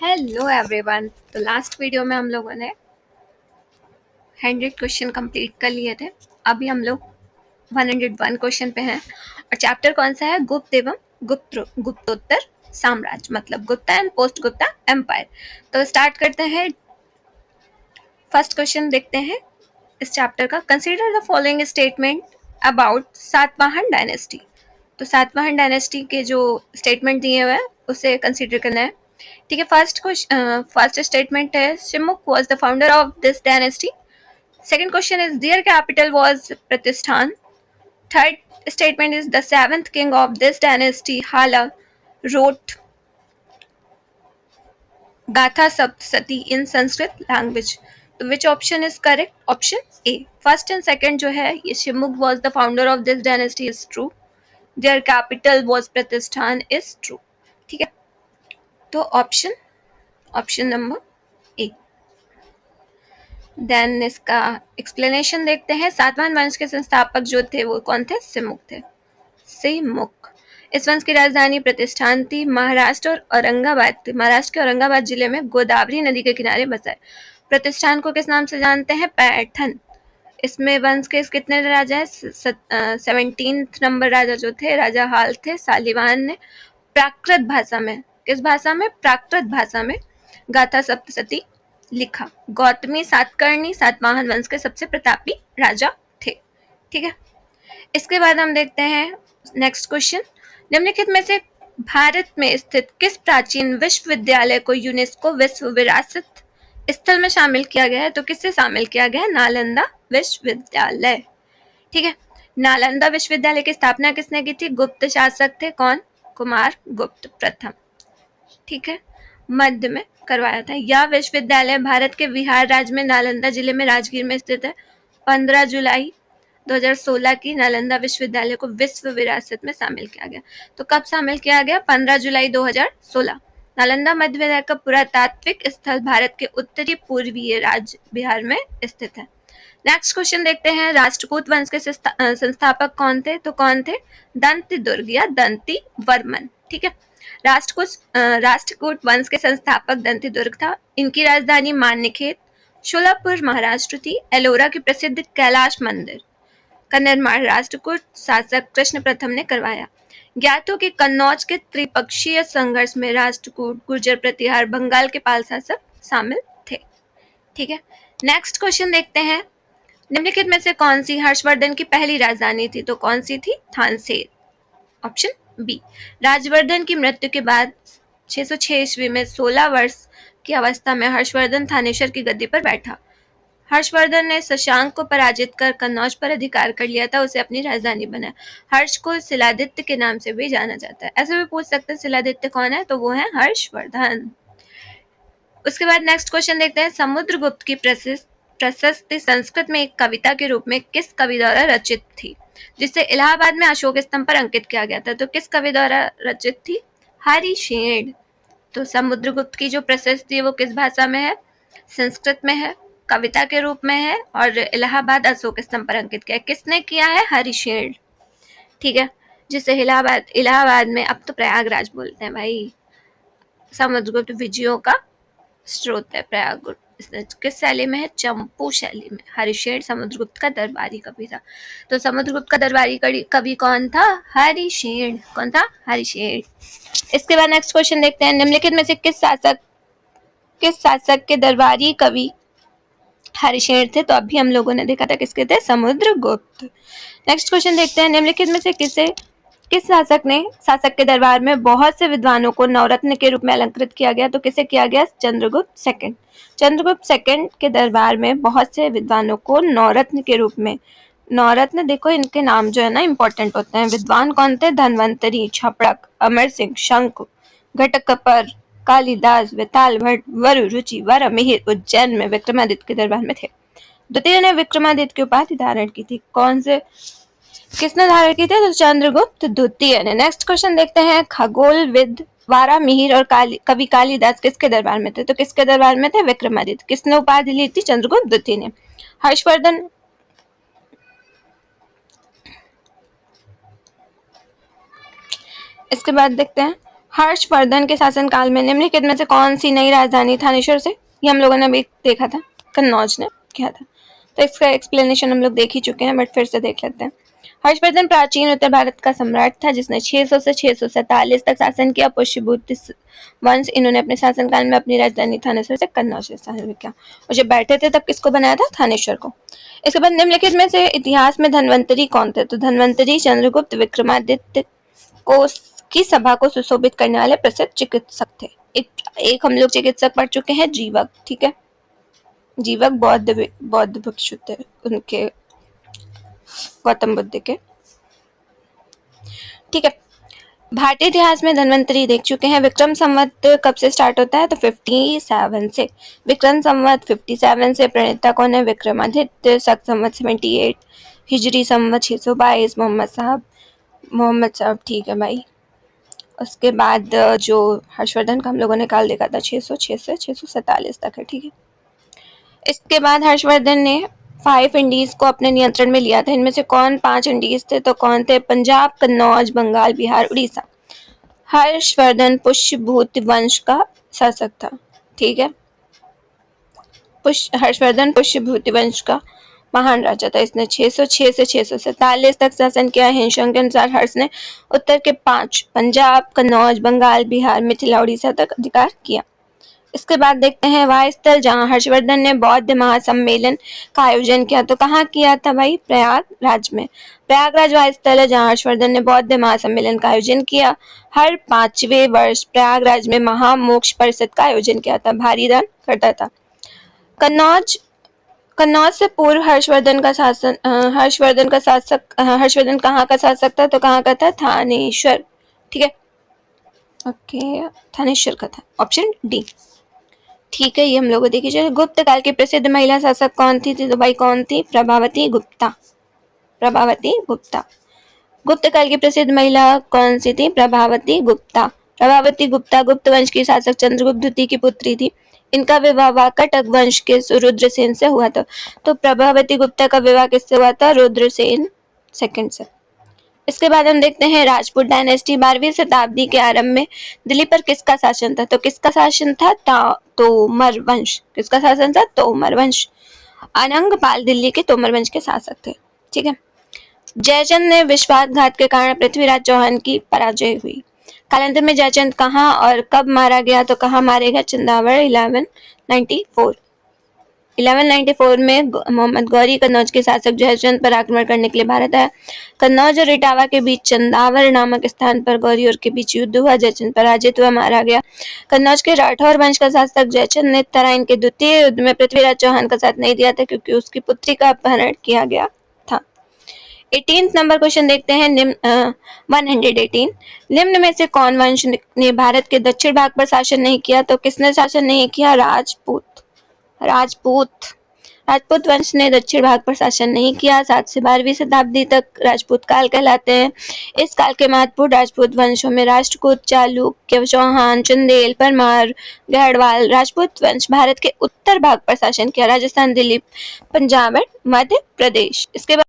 Hello everyone. तो last video में हम लोगों ने 100 क्वेश्चन कंप्लीट कर लिए थे। अभी हम लोग 101 क्वेश्चन पे हैं और चैप्टर कौन सा है? गुप्त एवं गुप्तोत्तर साम्राज्य, मतलब Gupta and post Gupta empire. तो स्टार्ट करते हैं। फर्स्ट क्वेश्चन देखते हैं इस चैप्टर का। Consider the following statement about Satavahana dynasty. तो सातवाहन डायनेस्टी के जो स्टेटमेंट दिए हुए हैं उसे कंसीडर करना है। ठीक है। फर्स्ट स्टेटमेंट है Simuka was the founder of this dynasty. Second question is their capital was Pratishthan. Third statement is the seventh king of this dynasty Hala wrote Gatha Saptashati in Sanskrit language. तो which option is correct? Option A. First and second जो है ये Simuka was the founder of this dynasty is true. Their capital was Pratishthan is true. ठीक है। तो option number A. Then इसका explanation देखते हैं। सातवाहन वंश के संस्थापक जो थे वो कौन थे? सिमुक थे। सिमुक। इस वंश की राजधानी प्रतिष्ठान थी। महाराष्ट्र और औरंगाबाद थी। महाराष्ट्र के औरंगाबाद जिले में गोदावरी नदी के किनारे बसा है। प्रतिष्ठान को किस नाम से जानते हैं? पैठन। इसमें वंश के कितने राजा है? 17 नंबर राजा जो थे राजा हाल थे। सालिवान ने प्राकृत भाषा में, किस भाषा में? प्राकृत भाषा में गाथा सप्तशती लिखा। गौतमी सातकर्णी सातवाहन वंश के सबसे प्रतापी राजा थे। ठीक है। इसके बाद हम देखते हैं नेक्स्ट क्वेश्चन। निम्नलिखित में से भारत में स्थित किस प्राचीन विश्वविद्यालय को यूनेस्को विश्व विरासत स्थल में शामिल किया गया है? तो किससे शामिल किया गया है? नालंदा विश्वविद्यालय। ठीक है। नालंदा विश्वविद्यालय की स्थापना किसने की थी? गुप्त शासक थे। कौन? कुमार गुप्त प्रथम। ठीक है। मध्य में करवाया था। यह विश्वविद्यालय भारत के बिहार राज्य में नालंदा जिले में राजगीर में स्थित है। 15 जुलाई 2016 की नालंदा विश्वविद्यालय को विश्व विरासत में शामिल किया गया। तो कब शामिल किया गया? 15 जुलाई 2016। नालंदा मध्य विद्यालय का पुरातात्विक स्थल भारत के उत्तरी पूर्वीय राज्य बिहार में स्थित है। नेक्स्ट क्वेश्चन देखते हैं। राष्ट्रकूट वंश के संस्थापक कौन थे? तो कौन थे? दंती दुर्ग या दंती वर्मन। ठीक है। राष्ट्रकूट वंश के संस्थापक दंती दुर्ग था। इनकी राजधानी मान्यखेत शोलापुर महाराष्ट्र थी। एलोरा की प्रसिद्ध कैलाश मंदिर का निर्माण राष्ट्रकूट शासक कृष्ण प्रथम ने करवाया। ज्ञात हो कि कन्नौज के त्रिपक्षीय संघर्ष में राष्ट्रकूट, गुर्जर प्रतिहार, बंगाल के पाल शासक शामिल थे। ठीक है। नेक्स्ट क्वेश्चन देखते हैं। निम्नलिखित में से कौन सी हर्षवर्धन की पहली राजधानी थी? तो कौन सी थी? थानसेन। Option B. राजवर्धन की मृत्यु के बाद 606 ईस्वी में 16 वर्ष की अवस्था में हर्षवर्धन थानेश्वर की गद्दी पर बैठा। हर्षवर्धन ने शशांक को पराजित कर कन्नौज पर अधिकार कर लिया था। उसे अपनी राजधानी बनाया। हर्ष को शिलादित्य के नाम से भी जाना जाता है। ऐसे भी पूछ सकते हैं शिलादित्य कौन है? तो वो है हर्षवर्धन। उसके बाद नेक्स्ट क्वेश्चन देखते हैं। समुद्रगुप्त की प्रशस्ति संस्कृत में एक कविता के रूप में किस कवि द्वारा रचित थी, जिसे इलाहाबाद में अशोक स्तंभ पर अंकित किया गया था? तो किस कवि द्वारा रचित थी? हरिशेन। तो समुद्रगुप्त की जो प्रशस्ति है वो किस भाषा में है? संस्कृत में है, कविता के रूप में है और इलाहाबाद अशोक स्तंभ पर अंकित किया है। किसने किया है? हरिशेन। ठीक है। जिसे इलाहाबाद में, अब तो प्रयागराज बोलते हैं भाई, समुद्रगुप्त विजयों का स्रोत है प्रयागराज। किस शैली में है? चंपू शैली में। हरिशेन समुद्रगुप्त का दरबारी कवि था। तो समुद्रगुप्त का दरबारी कवि कौन था? हरिशेन। कौन था? हरिशेन। इसके बाद नेक्स्ट क्वेश्चन देखते हैं। निम्नलिखित में से किस शासक के दरबारी कवि हरिशेन थे? तो अभी हम लोगों ने देखा था किसके थे? समुद्रगुप्त। नेक्स्ट क्वेश्चन देखते हैं। निम्नलिखित में से किस शासक के दरबार में बहुत से विद्वानों को नवरत्न के रूप में अलंकृत किया गया? तो किसे किया गया? चंद्रगुप्त सेकंड। चंद्रगुप्त सेकंड के दरबार में बहुत से विद्वानों को नवरत्न के रूप में, नवरत्न देखो इनके नाम जो है ना इंपॉर्टेंट होते हैं। विद्वान कौन थे? धन्वंतरी, छपड़क, अमर सिंह, शंकु, घटकपर, कालिदास, वेताल भट्ट, वरु, रुचि, वर, मिहिर उज्जैन में विक्रमादित्य के दरबार में थे। द्वितीय ने विक्रमादित्य की उपाधि धारण की थी। किसने धारण की थी? तो चंद्रगुप्त द्वितीय ने। नेक्स्ट क्वेश्चन देखते हैं। खगोलविद वारा मिहिर और कवि कालिदास किसके दरबार में थे? तो किसके दरबार में थे? विक्रमादित्य। किसने उपाधि ली थी? चंद्रगुप्त द्वितीय ने। हर्षवर्धन इसके बाद देखते हैं। हर्षवर्धन के शासनकाल में निम्नलिखित में से कौन सी नई राजधानी थानेश्वर से, ये हम लोगों ने अभी देखा था, कन्नौज ने किया था, तो इसका एक्सप्लेनेशन हम लोग देख ही चुके हैं, बट फिर से देख लेते हैं। हर्षवर्धन प्राचीन उत्तर भारत का सम्राट था जिसने 600 से 647 तक शासन किया। पुष्यभूति वंश, इन्होंने अपने शासनकाल में अपनी राजधानी थानेश्वर से कन्नौज से शासन किया, और जब बैठे थे तब किसको बनाया था, थानेश्वर को। इसके बाद निम्नलिखित में से इतिहास में धन्वंतरी कौन थे, तो धन्वंतरी चंद्रगुप्त विक्रमादित्य को की सभा को सुशोभित करने वाले प्रसिद्ध चिकित्सक थे। एक हम लोग चिकित्सक पढ़ चुके हैं, जीवक, ठीक है, जीवक बौद्ध भिक्षु थे उनके, गौतम बुद्ध के, ठीक है। भारतीय इतिहास में धन्वंतरी देख चुके हैं। विक्रम संवत कब से स्टार्ट होता है, तो 57 से, विक्रम संवत 57 से। प्रणेता कौन है, विक्रमादित्य। शक संवत 78, हिजरी संवत 622, मोहम्मद साहब, ठीक है भाई। उसके बाद जो हर्षवर्धन का हम लोगों ने काल देखा था 606 से 647 तक है, ठीक है। इसके बाद हर्षवर्धन ने 5 इंडीज को अपने नियंत्रण में लिया था। इनमें से कौन 5 इंडीज थे, तो कौन थे, पंजाब, कन्नौज, बंगाल, बिहार, उड़ीसा। हर्षवर्धन पुष्यभूति वंश का शासक था, ठीक है। हर्षवर्धन पुष्यभूति वंश का महान राजा था। इसने 606 से 647 तक शासन किया। हिंशोंग के अनुसार हर्ष ने उत्तर के 5 पंजाब, कन्नौज, बंगाल, बिहार, मिथिला, उड़ीसा तक अधिकार किया। इसके बाद देखते हैं वायुस्थल, जहां हर्षवर्धन ने बौद्ध महासम्मेलन का आयोजन किया, तो कहाँ किया था भाई, प्रयागराज में। प्रयागराज वायुस्थल है जहां हर्षवर्धन ने बौद्ध महासम्मेलन का आयोजन किया। हर 5वें वर्ष प्रयागराज में महामोक्ष परिषद का आयोजन किया था, भारी दान करता था। कन्नौज से पूर्व हर्षवर्धन कहाँ का शासक था, तो कहाँ का था, थानेश्वर, ठीक है, ओके, थानेश्वर का था, ऑप्शन डी, ठीक है। ये हम लोग देखिए। चलिए, गुप्त काल की प्रसिद्ध महिला शासक कौन थी, तो भाई कौन थी, प्रभावती गुप्ता। गुप्त काल की प्रसिद्ध महिला कौन सी थी, प्रभावती गुप्ता गुप्त वंश की शासक चंद्रगुप्त द्वितीय की पुत्री थी। इनका विवाह वाकाटक वंश के रुद्रसेन से हुआ था। तो प्रभावती गुप्ता का विवाह किससे हुआ था, रुद्रसेन सेकंड से। इसके बाद हम देखते हैं राजपूत डायनेस्टी। 12वीं शताब्दी के आरंभ में दिल्ली पर किसका शासन था, तो किसका शासन था, तोमर वंश। किसका शासन था, तोमर वंश। अनंगपाल दिल्ली के तोमर वंश के शासक थे, ठीक है। जयचंद ने विश्वासघात के कारण पृथ्वीराज चौहान की पराजय हुई। कालांतर में जयचंद कहाँ और कब मारा गया, तो कहाँ मारेगा, चंदावड़ 1194 में मोहम्मद गौरी कन्नौज के शासक जयचंद पर आक्रमण करने के लिए भारत आया। कन्नौज और इटावा के बीच चंदावर नामक स्थान पर गौरी और के बीच युद्ध हुआ। जयचंद पराजित हुआ, मारा गया। कन्नौज के राठौर वंश का शासक जयचंद ने तराइन के द्वितीय युद्ध में पृथ्वीराज चौहान का साथ नहीं दिया था क्योंकि उसकी पुत्री का अपहरण किया गया था। 18 नंबर क्वेश्चन देखते हैं। 118 निम्न में से कौन वंश ने भारत के दक्षिण भाग पर शासन नहीं किया, तो किसने शासन नहीं किया, राजपूत वंश ने दक्षिण भाग पर शासन नहीं किया। 7 से 12वीं शताब्दी तक राजपूत काल कहलाते हैं। इस काल के महत्वपूर्ण राजपूत वंशों में राष्ट्रकूट, चालुक्य, चौहान, चंदेल, परमार, गढ़वाल। राजपूत वंश भारत के उत्तर भाग पर शासन किया, राजस्थान, दिल्ली, पंजाब और मध्य प्रदेश। इसके बाद